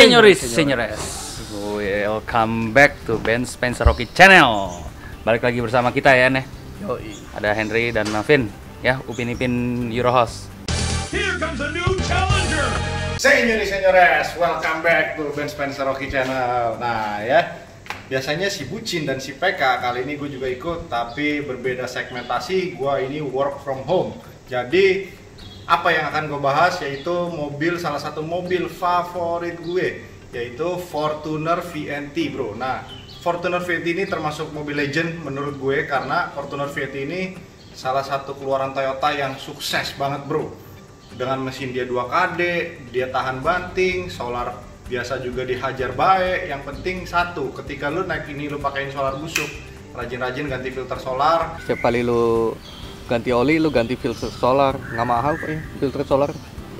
Senyores, welcome back to Ben Spencer Rocky Channel. Balik lagi bersama kita ya, Nih. Yoi. Ada Henry dan Navin, ya, Upin Ipin Euro Host. Here comes a new challenger. Senyores, welcome back to Ben Spencer Rocky Channel. Nah ya, biasanya si Bucin dan si PK, kali ini gue juga ikut, tapi berbeda segmentasi. Gue ini work from home. Jadi apa yang akan gue bahas yaitu salah satu mobil favorit gue, yaitu Fortuner VNT, bro. Nah, Fortuner VNT ini termasuk mobil legend menurut gue, karena Fortuner VNT ini salah satu keluaran Toyota yang sukses banget, bro. Dengan mesin dia 2KD, dia tahan banting, solar biasa juga dihajar baik. Yang penting satu, ketika lu naik ini lu pakein solar busuk, rajin-rajin ganti filter solar. Setiap kali lu ganti oli, lu ganti filter solar, nggak mahal kok ya filter solar.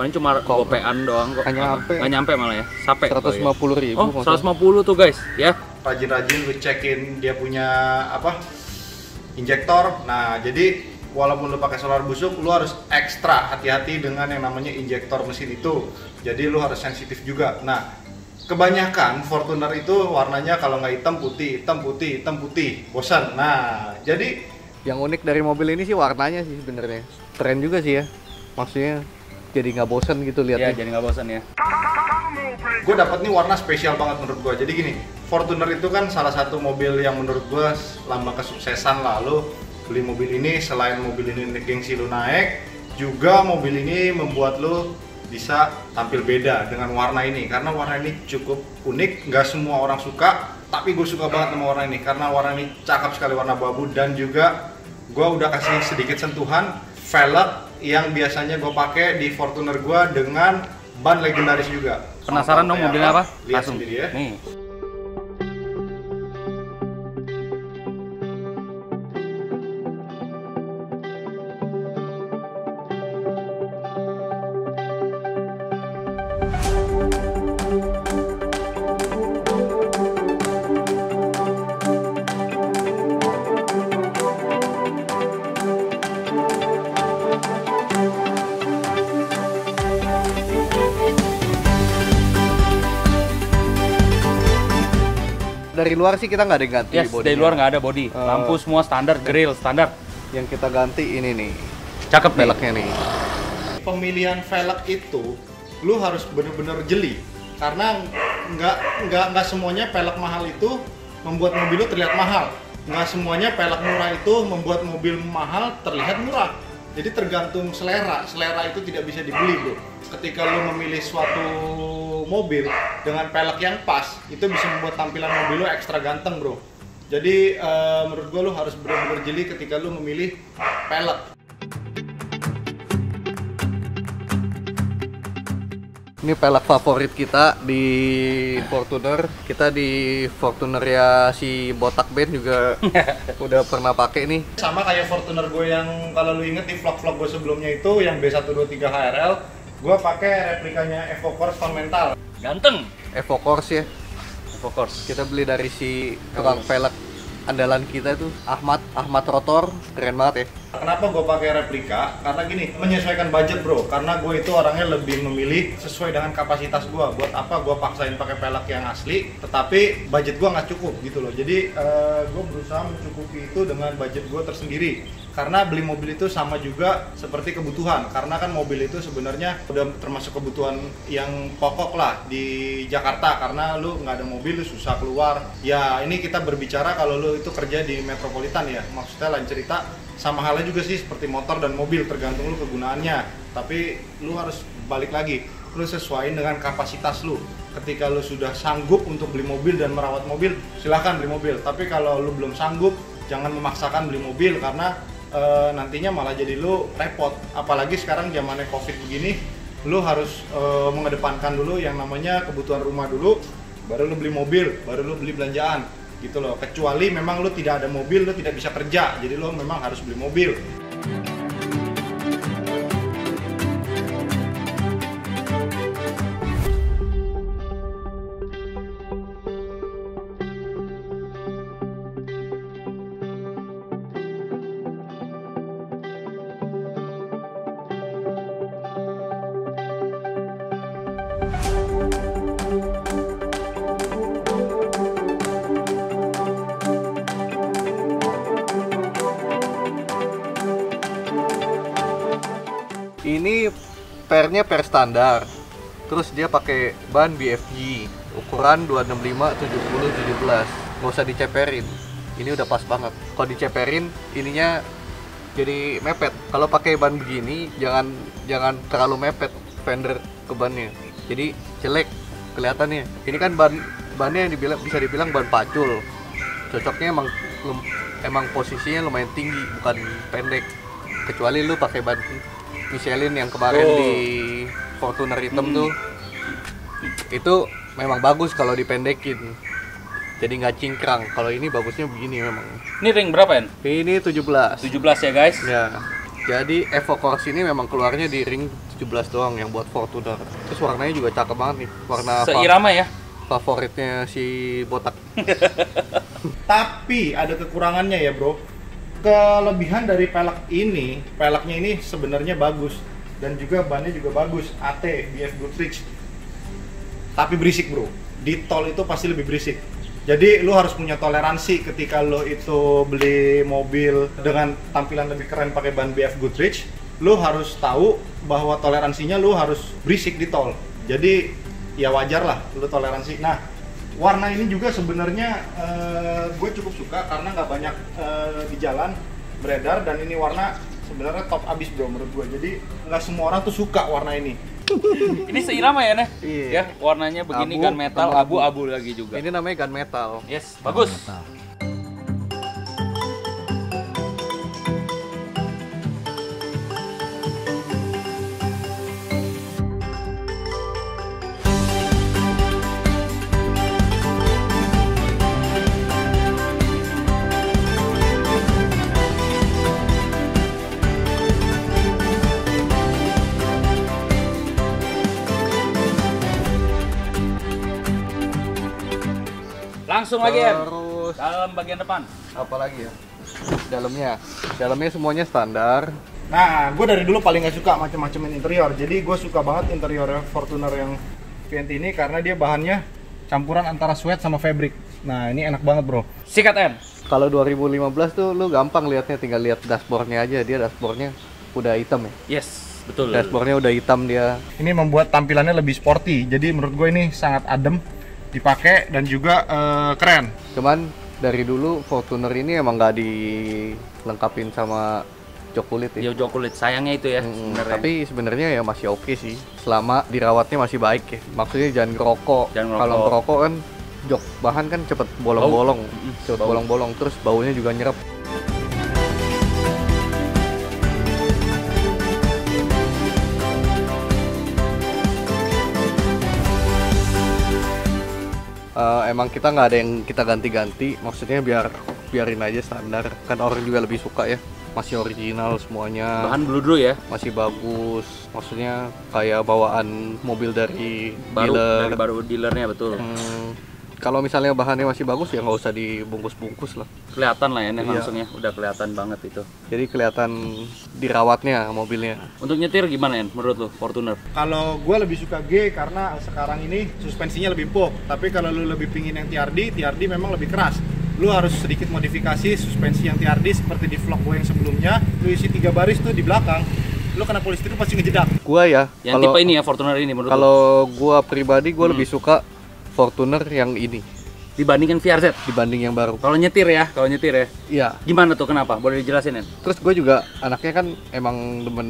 Paling cuma gopean doang kok. Nggak nyampe malah ya. Sampai 150.000. Oh, 150 tuh guys, ya. Rajin-rajin lu cekin dia punya injektor. Nah, jadi walaupun lu pakai solar busuk, lu harus ekstra hati-hati dengan yang namanya injektor mesin itu. Jadi lu harus sensitif juga. Nah, kebanyakan Fortuner itu warnanya kalau nggak hitam putih, bosan. Nah, jadi yang unik dari mobil ini sih warnanya sih sebenarnya. Keren juga sih ya. Maksudnya jadi nggak bosan gitu lihatnya. Iya, jadi nggak bosan ya. gue dapat nih warna spesial banget menurut gue. Jadi gini, Fortuner itu kan salah satu mobil yang menurut gue lambang kesuksesan. Lalu beli mobil ini, selain mobil ini gengsi lu naik, juga mobil ini membuat lu bisa tampil beda dengan warna ini. Karena warna ini cukup unik, nggak semua orang suka, tapi gue suka banget sama warna ini karena warna ini cakep sekali, warna abu-abu. Dan juga gue udah kasih sedikit sentuhan velg yang biasanya gue pakai di Fortuner gue dengan ban legendaris juga. Penasaran dong mobilnya apa? Lihat Langsung sendiri ya. Nih. Dari luar sih kita nggak ada yang ganti Yes, bodinya. dari luar nggak ada body. Lampu semua standar, grill standar. Yang kita ganti ini nih, Cakep nih. velgnya nih. Pemilihan velg itu lu harus bener-bener jeli, karena nggak semuanya velg mahal itu membuat mobil lu terlihat mahal. Nggak semuanya velg murah itu membuat mobil mahal terlihat murah. Jadi tergantung selera itu tidak bisa dibeli, bro. Ketika lu memilih suatu mobil dengan velg yang pas, itu bisa membuat tampilan mobil lu ekstra ganteng, bro. Jadi menurut gua lu harus benar-benar jeli ketika lu memilih velg. Ini velg favorit kita di Fortuner. Kita di Fortuner ya si Botak Band juga udah pernah pakai nih. Sama kayak Fortuner gue yang kalau lu inget di vlog-vlog gue sebelumnya itu yang B123 HRL, gue pakai replikanya EvoCourse Fundamental. Ganteng. EvoCourse ya. Of course. Kita beli dari si tukang velg andalan kita tuh, Ahmad Rotor. Keren banget ya. Kenapa gue pakai replika? Karena gini, menyesuaikan budget, bro. Karena gue itu orangnya lebih memilih sesuai dengan kapasitas gue. Buat apa gue paksain pakai velg yang asli, tetapi budget gue nggak cukup gitu loh. Jadi gue berusaha mencukupi itu dengan budget gue tersendiri. Karena beli mobil itu sama juga seperti kebutuhan. Karena kan mobil itu sebenarnya udah termasuk kebutuhan yang pokok lah di Jakarta. Karena lu nggak ada mobil, lu susah keluar. Ya ini kita berbicara kalau lu itu kerja di metropolitan ya. Maksudnya lain cerita. Sama halnya juga sih seperti motor dan mobil, tergantung lu kegunaannya. Tapi lu harus balik lagi, lu sesuaiin dengan kapasitas lu. Ketika lu sudah sanggup untuk beli mobil dan merawat mobil, silahkan beli mobil. Tapi kalau lu belum sanggup, jangan memaksakan beli mobil, karena nantinya malah jadi lu repot. Apalagi sekarang zamannya COVID begini, lu harus mengedepankan dulu yang namanya kebutuhan rumah dulu, baru lu beli mobil, baru lu beli belanjaan gitu loh. Kecuali memang lu tidak ada mobil, lu tidak bisa kerja, jadi lu memang harus beli mobil. Ini pernya per standar. Terus dia pakai ban BFG ukuran 265 70 17. Nggak usah diceperin. Ini udah pas banget. Kalau diceperin ininya jadi mepet. Kalau pakai ban begini jangan terlalu mepet fender ke bannya. Jadi jelek kelihatannya. Ini kan bannya yang bisa dibilang ban pacul. Cocoknya emang posisinya lumayan tinggi, bukan pendek. Kecuali lu pakai ban Michelin yang kemarin di Fortuner hitam tuh. Itu memang bagus kalau dipendekin. Jadi nggak cingkrang. Kalau ini bagusnya begini memang. Ini ring berapa, En? Ini 17. 17 ya, guys. Ya. Jadi Evo Corsa ini memang keluarnya di ring 17 doang yang buat Fortuner. Terus warnanya juga cakep banget nih. Warna seirama ya. Favoritnya si botak. Tapi ada kekurangannya ya bro. Kelebihan dari peleknya ini sebenarnya bagus dan juga bannya juga bagus. AT BF Goodrich. Tapi berisik bro. Di tol itu pasti lebih berisik. Jadi lu harus punya toleransi ketika lu itu beli mobil dengan tampilan lebih keren pakai ban BF Goodrich. Lu harus tahu bahwa toleransinya lu harus berisik di tol. Jadi ya wajar lah lu toleransi. Nah, warna ini juga sebenarnya gue cukup suka karena nggak banyak di jalan beredar dan ini warna sebenarnya top abis bro menurut gue. Jadi nggak semua orang tuh suka warna ini. Ini seirama ya, Neh? Iya. Ya, warnanya begini Abu, gunmetal, sama abu. abu-abu lagi juga. Ini namanya gunmetal. Yes, bagus. Langsung lagi, En. Terus Dalam bagian depan. apa lagi ya? Dalamnya semuanya standar. Nah, gue dari dulu paling nggak suka macam-macam interior. Jadi gue suka banget interior Fortuner yang VNT ini karena dia bahannya campuran antara sweat sama fabric. Nah, ini enak banget bro. Sikat, En. Kalau 2015 tuh lu gampang lihatnya, tinggal lihat dashboardnya aja. Dia dashboardnya udah hitam ya. Yes, betul. Dashboardnya udah hitam dia. Ini membuat tampilannya lebih sporty. Jadi menurut gue ini sangat adem dipakai dan juga keren. Cuman dari dulu Fortuner ini emang nggak dilengkapin sama jok kulit ya. Ya, jok kulit. Sayangnya itu ya, sebenarnya. Tapi sebenarnya ya masih oke sih, selama dirawatnya masih baik ya. Maksudnya jangan ngerokok. Kalau ngerokok kan jok bahan kan cepet bolong-bolong, cepet bolong-bolong, terus baunya juga nyerap. Emang kita nggak ada yang kita ganti-ganti, maksudnya biarin aja standar. Kan orang juga lebih suka ya, masih original semuanya. Bahan bludru ya. Masih bagus, maksudnya kayak bawaan mobil dari Baru dealer. dari baru dealernya, betul. Kalau misalnya bahannya masih bagus ya nggak usah dibungkus-bungkus lah. Kelihatan lah ya, Iya. Nen, langsung ya. Udah kelihatan banget itu. Jadi kelihatan dirawatnya mobilnya. Untuk nyetir gimana, En, menurut lu Fortuner? Kalau gue lebih suka G karena sekarang ini suspensinya lebih empuk. Tapi kalau lu lebih pingin yang TRD memang lebih keras. Lu harus sedikit modifikasi suspensi yang TRD seperti di vlog gue yang sebelumnya. Lu isi 3 baris tuh di belakang. Lu kena polistir pasti ngejedak. Gua ya, Yang tipe ini ya, Fortuner ini menurut lu? kalau gua pribadi gua lebih suka Fortuner yang ini Dibandingkan VRZ? dibanding yang baru. Kalau nyetir ya. Iya. Gimana tuh, kenapa? Boleh dijelasin, En? Terus gue juga anaknya kan emang demen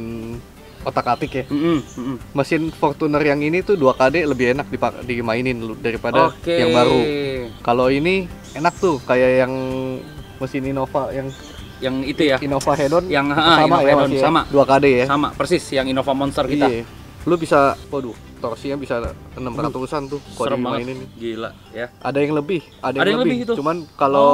otak-atik ya. Mesin Fortuner yang ini tuh 2KD lebih enak dimainin daripada Oke. yang baru. Kalau ini enak tuh kayak yang mesin Innova yang itu ya. Innova Hedon Yang sama Innova ya Hedon, masih sama. 2KD ya. Sama persis yang Innova Monster kita. Iya. Lu bisa, waduh, torsinya bisa 600-an tuh kalau Serem banget. dimainin. Gila ya. Ada yang lebih, Ada yang lebih itu? Cuman kalau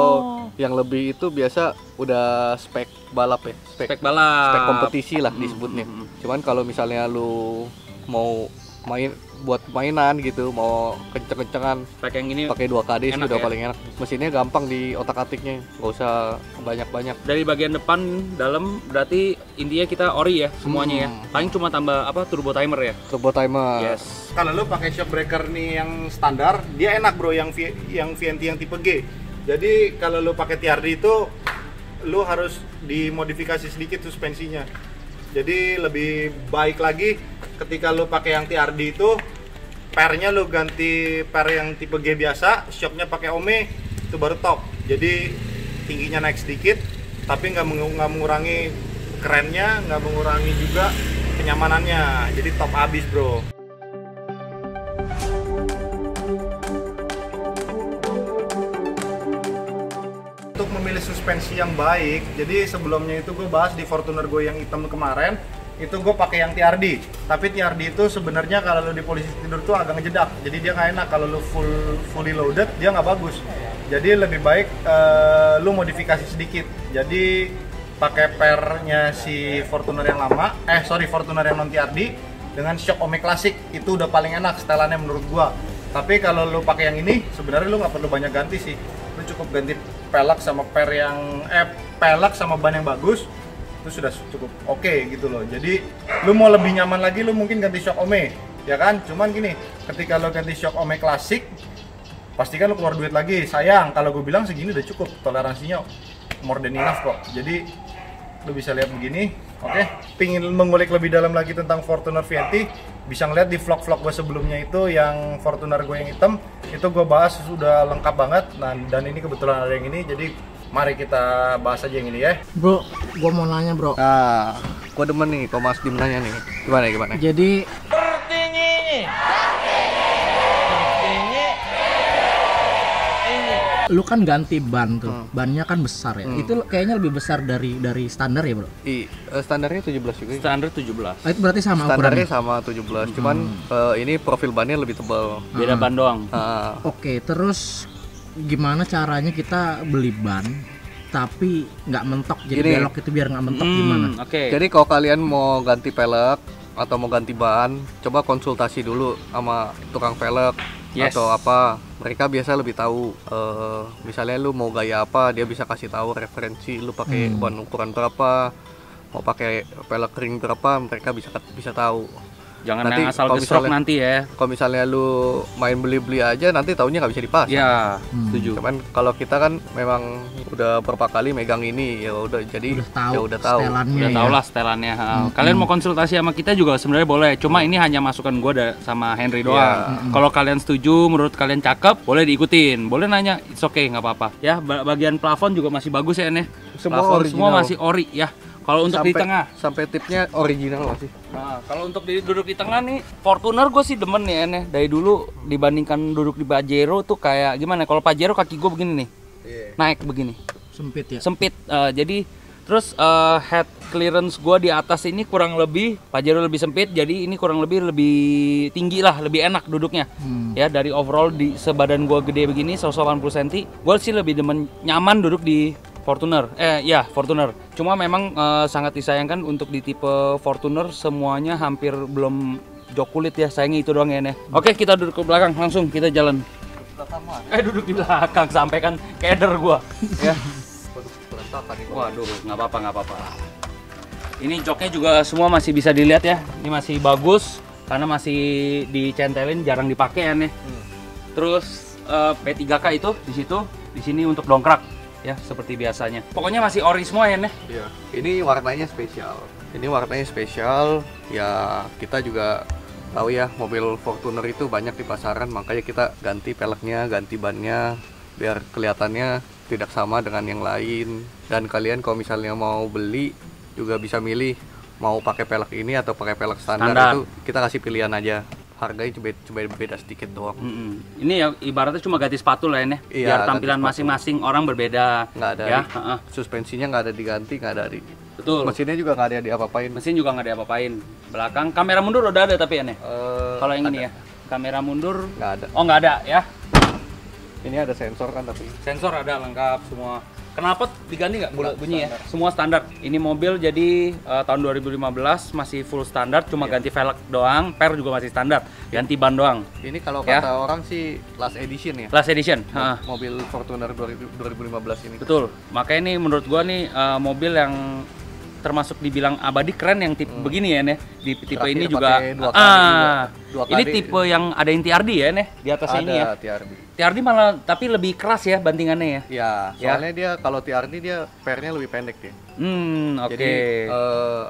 Oh. yang lebih itu biasa udah spek balap ya, Spek balap. spek kompetisi lah disebutnya. Cuman kalau misalnya lu mau buat mainan gitu, mau kenceng-kencengan Spek yang ini pakai 2KD sih enak udah ya? paling enak. Mesinnya gampang di otak-atiknya, nggak usah banyak-banyak. dari bagian depan dalam berarti intinya kita ori ya semuanya ya. Paling cuma tambah apa, turbo timer ya. Turbo timer. Yes. Kalau lu pakai shock breaker nih yang standar, dia enak bro yang VNT yang tipe G. Jadi kalau lu pakai TRD itu lu harus dimodifikasi sedikit suspensinya. Jadi lebih baik lagi ketika lu pakai yang TRD itu pernya lu ganti per yang tipe G biasa, shocknya pakai Ome, itu baru top. Jadi tingginya naik sedikit, tapi nggak mengurangi kerennya, nggak mengurangi juga kenyamanannya. Jadi top abis bro. Untuk memilih suspensi yang baik, jadi sebelumnya itu gue bahas di Fortuner gue yang hitam kemarin, itu gue pakai yang TRD. Tapi TRD itu sebenarnya kalau lo di posisi tidur tuh agak ngejedak, jadi dia nggak enak. Kalau lo fully loaded dia nggak bagus. Jadi lebih baik lo modifikasi sedikit. Jadi pakai pernya si Fortuner yang lama, Fortuner yang non TRD dengan shock Ome klasik, itu udah paling enak setelannya menurut gue. Tapi kalau lo pakai yang ini, sebenarnya lo nggak perlu banyak ganti sih. Lo cukup ganti pelek sama pelek sama ban yang bagus, itu sudah cukup oke gitu loh. Jadi lu mau lebih nyaman lagi, lu mungkin ganti shock Ome, ya kan? Cuman gini, ketika lu ganti shock Ome klasik, pastikan lu keluar duit lagi. Sayang, kalau gue bilang segini udah cukup, toleransinya more than enough kok. Jadi lu bisa lihat begini, oke? Pingin mengulik lebih dalam lagi tentang Fortuner VNT, bisa ngeliat di vlog-vlog gue sebelumnya itu yang Fortuner gue yang hitam, itu gue bahas sudah lengkap banget. Nah, dan ini kebetulan ada yang ini, jadi mari kita bahas aja yang ini ya. Bro, gua mau nanya bro. Nah, gua demen nih kalau Mas Dim nanya nih. Gimana? Jadi lu kan ganti ban tuh, bannya kan besar ya. Itu kayaknya lebih besar dari standar ya bro? Standarnya 17 juga. Standar 17. Itu berarti sama Standarnya ukurannya? sama 17, cuman ini profil bannya lebih tebal. Beda ban doang. Oke, terus gimana caranya kita beli ban tapi nggak mentok, jadi Gini. belok itu biar nggak mentok gimana? Oke. Jadi kalau kalian mau ganti pelek atau mau ganti ban, coba konsultasi dulu sama tukang pelek. Yes. Atau apa, mereka biasa lebih tahu. Misalnya lu mau gaya apa, dia bisa kasih tahu referensi. Lu pakai ban ukuran berapa, mau pakai pelek ring berapa, mereka bisa tahu. Jangan Nanti yang asal kalau gesrok misalnya- nanti ya. Kalau misalnya lu main beli-beli aja, nanti taunya nggak bisa dipasang. Ya, setuju. Cuman kalau kita kan memang udah berapa kali megang ini, ya udah jadi Udah tahu ya udah tahu. setelannya Udah ya. tau lah setelannya. Kalian mau konsultasi sama kita juga sebenarnya boleh. Cuma ini hanya masukan gue sama Henry doang. Kalau kalian setuju, menurut kalian cakep, boleh diikutin. Boleh nanya, it's okay, nggak apa-apa. Ya, bagian plafon juga masih bagus ya nih. Semua Plafon original. semua masih ori ya. Kalau untuk di tengah. Sampai tipnya original masih. Nah, kalau untuk duduk di tengah nih, Fortuner gue sih demen nih Ene. Dari dulu dibandingkan duduk di Pajero tuh kayak gimana? Kalau Pajero kaki gue begini nih, naik begini, Sempit ya. sempit. Jadi terus head clearance gue di atas ini kurang lebih Pajero lebih sempit, jadi ini kurang lebih tinggi lah, lebih enak duduknya. Ya dari overall di sebadan gue gede begini 180 cm, gue sih lebih demen nyaman duduk di Fortuner. Fortuner. Cuma memang sangat disayangkan untuk di tipe Fortuner semuanya hampir belum jok kulit ya. Sayangnya itu doang ya Ene. Oke, kita duduk ke belakang, langsung kita jalan. Duduk di belakang sampai kan keder gua. Ya. Waduh, nggak apa-apa. Ini joknya juga semua masih bisa dilihat ya. Ini masih bagus karena masih dicentelin, jarang dipakai ya nih. Terus P3K itu di situ, di sini untuk dongkrak ya seperti biasanya. Pokoknya masih ori semua ya nih. Iya. Ini warnanya spesial. Ya kita juga tahu ya mobil Fortuner itu banyak di pasaran, makanya kita ganti peleknya, ganti bannya biar kelihatannya tidak sama dengan yang lain. Dan kalian kalau misalnya mau beli juga bisa milih mau pakai pelek ini atau pakai pelek standar. Itu kita kasih pilihan aja. Harganya cuma beda sedikit doang. Ini ya ibaratnya cuma ganti sepatu lah ya nih. Iya, Biar ganti tampilan sepatu. masing-masing orang berbeda. Nggak ada ya. suspensinya nggak ada diganti, nggak ada di. Betul. Mesinnya juga nggak ada diapa-apain. Mesin juga nggak diapa-apain. Belakang kamera mundur udah ada tapi ya nih. Kalau yang ini ya, kamera mundur Nggak ada. Oh nggak ada ya. Ini ada sensor kan tapi. Sensor ada lengkap semua. Kenapa diganti nggak bunyi ya? Semua standar. Ini mobil jadi tahun 2015 masih full standar, cuma ganti velg doang, per juga masih standar, ganti ban doang. Ini kalau Ya. kata orang sih last edition ya. Last edition. Mobil Fortuner 2015 ini. Betul. Makanya ini menurut gua nih mobil yang termasuk dibilang abadi, keren yang tipe begini ya nih. Di tipe Terakhir ini juga pakai 2 kali juga. 2 ini kali. tipe yang ada yang TRD ya nih di atasnya ini ya. Ada TRD. TRD malah tapi lebih keras ya bantingannya ya. Ya, Ya. soalnya dia kalau TRD dia pairnya lebih pendek dia. Oke. Jadi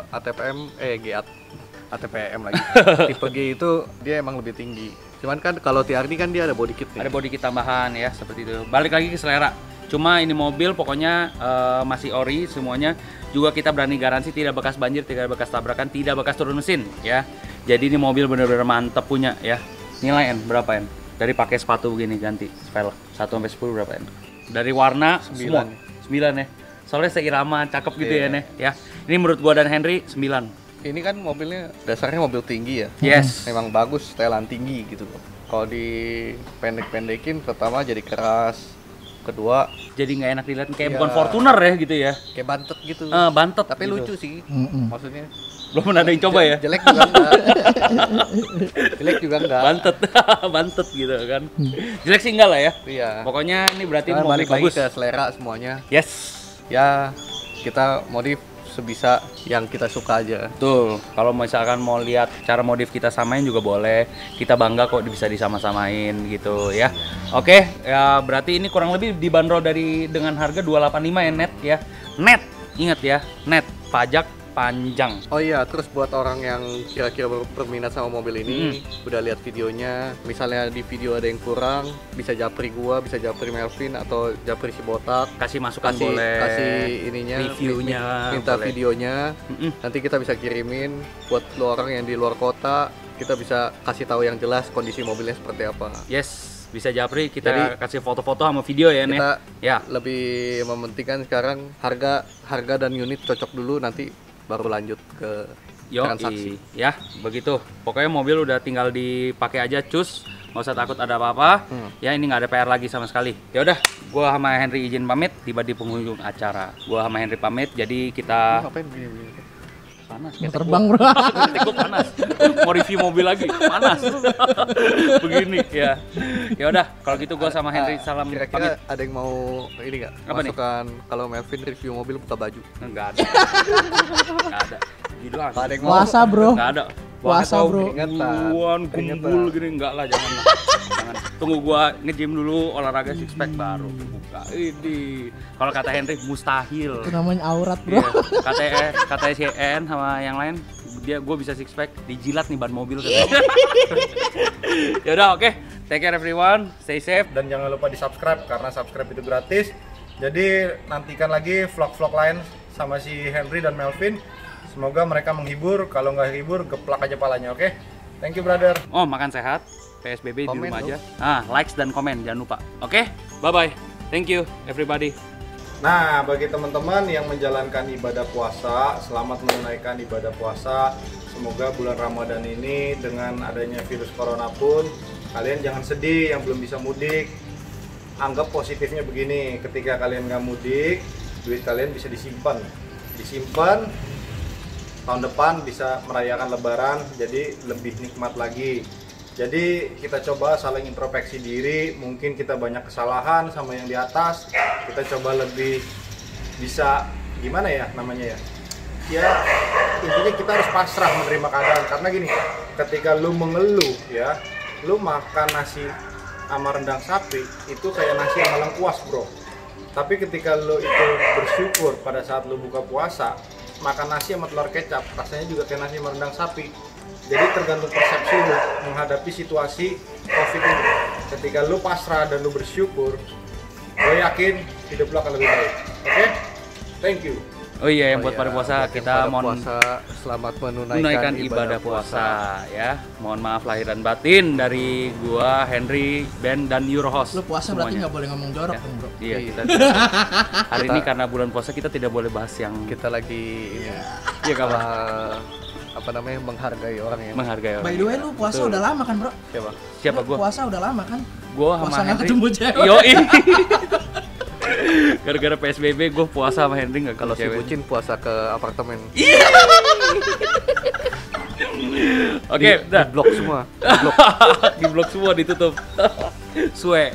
ATPM ATPM lagi. Tipe G itu dia emang lebih tinggi. Cuman kan kalau TRD kan dia ada body kit nih. Ada body kit tambahan ya seperti itu. Balik lagi ke selera. Cuma ini mobil pokoknya masih ori semuanya. Juga kita berani garansi tidak bekas banjir, tidak bekas tabrakan, tidak bekas turun mesin ya. Jadi ini mobil benar-benar mantap punya ya. Nilai N berapa N? Dari pakai sepatu begini ganti velg 1 sampai 10 berapa N? Dari warna 9. semua 9 ya. Soalnya seirama, cakep gitu ya Iya. nih ya. Ini menurut gua dan Henry 9. Ini kan mobilnya dasarnya mobil tinggi ya. Yes. Memang bagus setelan tinggi gitu loh. Kalau dipendek-pendekin pertama jadi keras. Kedua Jadi nggak enak dilihat kayak Iya. bukan Fortuner ya gitu ya. kayak bantet gitu. Bantet. Tapi gitu. lucu sih. Mm-mm. Maksudnya Belum ada yang coba ya. jelek juga enggak. Jelek juga enggak. Bantet. Bantet gitu kan. Jelek sih enggak lah ya. Iya. Pokoknya ini berarti Cuman mobil balik lagi bagus. ke selera semuanya. Yes. Ya kita modif sebisa yang kita suka aja. Betul. Kalau misalkan mau lihat cara modif kita samain juga boleh. Kita bangga kok bisa disama-samain gitu ya. Oke, ya berarti ini kurang lebih dibanderol dengan harga 285 ya net ya. Net. Ingat ya, net pajak panjang. Oh iya, terus buat orang yang kira-kira berminat sama mobil ini, udah lihat videonya, misalnya di video ada yang kurang, bisa japri gua, bisa japri Melvin atau japri si Botak, Kasih masukan boleh. kasih ininya, Reviewnya minta boleh. videonya, nanti kita bisa kirimin buat lo orang yang di luar kota, kita bisa kasih tahu yang jelas kondisi mobilnya seperti apa. Yes, bisa japri kita Jadi, kasih foto-foto sama video ya nih. Kita Ya. lebih mementingkan sekarang harga dan unit cocok dulu, nanti baru lanjut ke transaksi. Ya, begitu. Pokoknya mobil udah tinggal dipakai aja, cus. Nggak usah takut ada apa-apa. Ya, ini nggak ada PR lagi sama sekali. Ya udah, gua sama Henry izin pamit, tiba di penghujung acara. Gua sama Henry pamit, jadi kita Ngapain begini? panas. Mau ketek terbang, gua. bro. Ketek gua panas. Mau review mobil lagi, panas. Begini ya. Ya udah, kalau gitu gua sama Henry salam pamit. Kira-kira ada yang mau ini nggak? Apa nih? Masukan kalau Melvin review mobil buka baju. Enggak ada. Enggak ada. Gitu lah. Ada yang mau? Puasa, bro. Enggak ada. Puasa, bro. Guan kumpul gini enggak lah, jangan. Jangan. Tunggu gua nge-gym dulu, olahraga six pack baru buka. Ini kalau kata Henry mustahil. Itu namanya aurat, bro. Iya. Kata CN sama yang lain, gue bisa six pack dijilat nih ban mobil katanya. Ya udah, oke. Take care everyone, stay safe. Dan jangan lupa di subscribe karena subscribe itu gratis. Jadi nantikan lagi vlog-vlog lain sama si Henry dan Melvin. Semoga mereka menghibur. Kalau nggak hibur, geplak aja palanya, oke? Thank you brother. Oh, makan sehat. PSBB di Komen rumah dong. aja. Likes dan komen jangan lupa. Oke, bye bye. Thank you everybody. Nah, bagi teman-teman yang menjalankan ibadah puasa, selamat menunaikan ibadah puasa. Semoga bulan Ramadan ini dengan adanya virus corona pun kalian jangan sedih yang belum bisa mudik. Anggap positifnya begini, ketika kalian nggak mudik, duit kalian bisa disimpan. Tahun depan bisa merayakan lebaran, jadi lebih nikmat lagi. Jadi kita coba saling introspeksi diri, mungkin kita banyak kesalahan sama yang di atas, kita coba lebih bisa gimana ya namanya ya. Ya intinya kita harus pasrah menerima keadaan, karena gini, ketika lu mengeluh ya, lu makan nasi sama rendang sapi itu kayak nasi sama lengkuas bro. Tapi ketika lu itu bersyukur pada saat lu buka puasa, makan nasi sama telur kecap, rasanya juga kayak nasi sama rendang sapi. Jadi tergantung persepsi lu menghadapi situasi COVID ini. Ketika lu pasrah dan lu bersyukur, gue yakin hidup lu akan lebih baik. Oke? Thank you. Oh iya, yang Oh buat iya, pada puasa buat yang kita pada mohon puasa, selamat menunaikan menunaikan ibadah puasa ya. Mohon maaf lahir dan batin dari gua, Henry, Ben dan Eurohost. Lu puasa berarti nggak boleh ngomong jorok dong, bro. Iya, Iya. kita hari ini karena bulan puasa kita tidak boleh bahas yang Kita lagi ini iya kawan, apa namanya, menghargai orang yang menghargai orang. By the way, lu puasa Betul. udah lama kan, bro? siapa? Siapa Lu gua? Puasa udah lama kan? Gua Puasa sama nggak Henry. ketemu cewek. Yoi. Gara-gara PSBB gua puasa sama Henry nggak Kalau si cewek. bucin puasa ke apartemen. Oke, Di udah. blok semua. Di blok semua ditutup. Sue.